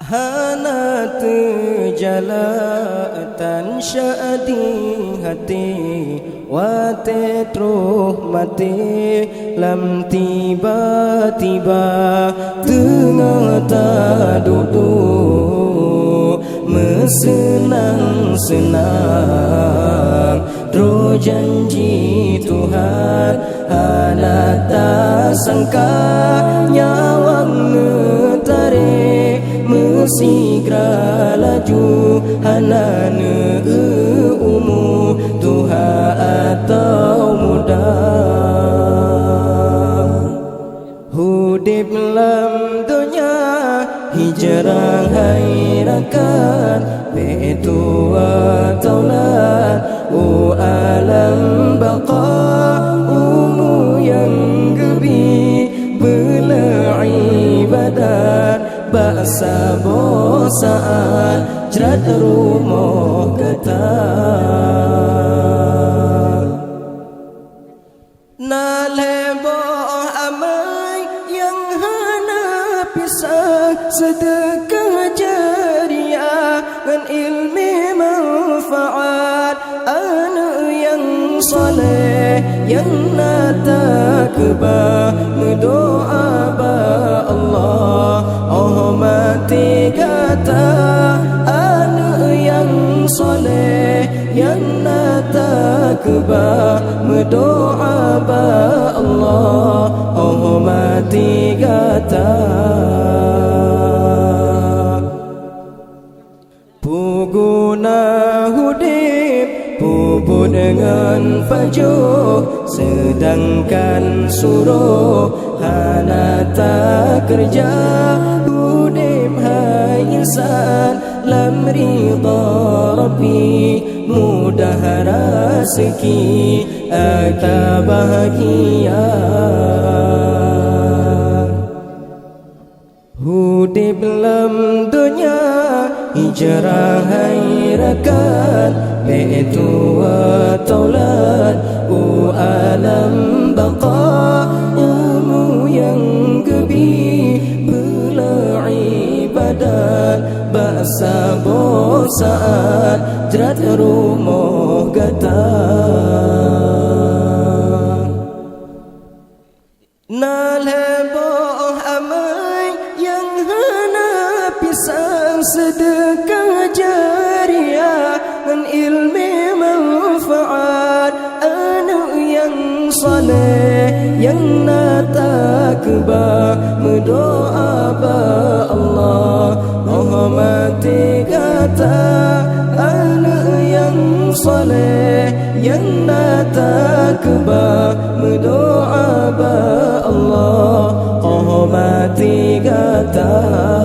Hana terjala tan syadi hati wate truh mati lam tiba-tiba tengah tak duduk mesenang-senang tro janji Tuhan hana tak sangka nyawang ngetare mesigra laju hana umur Tuhan atau muda hudib lam dunia hijrah hairakan betu ataulan alam baqa umu yang gebi bela ibadat bahasa bosaan jerat rumah kata na leboh amai yang hana pisah sedekah jariah dan ilmi manfaat anak yang soleh yang nata kebah mendoa ba Allah oh mati kata anak yang soleh yang nata kebah mendoa ba Allah oh mati kata puguna hudib pupu dengan fajuh sedangkan suruh hana tak kerja hudib hai insan lam ridha Rabbi mudah rezeki atau bahagia hudib lam dunia hijrah hairakan betu ataulan alam baqa umu yang gebi bela ibadat bahasa bosaan jerat rumah kata na leboh amai yang hana pisang sedekah jariah dan ilmi manfaat anak yang soleh yang nata kebah mendoa ba Allah oh mati kata anak yang soleh yang nata kebah mendoa ba Allah oh mati kata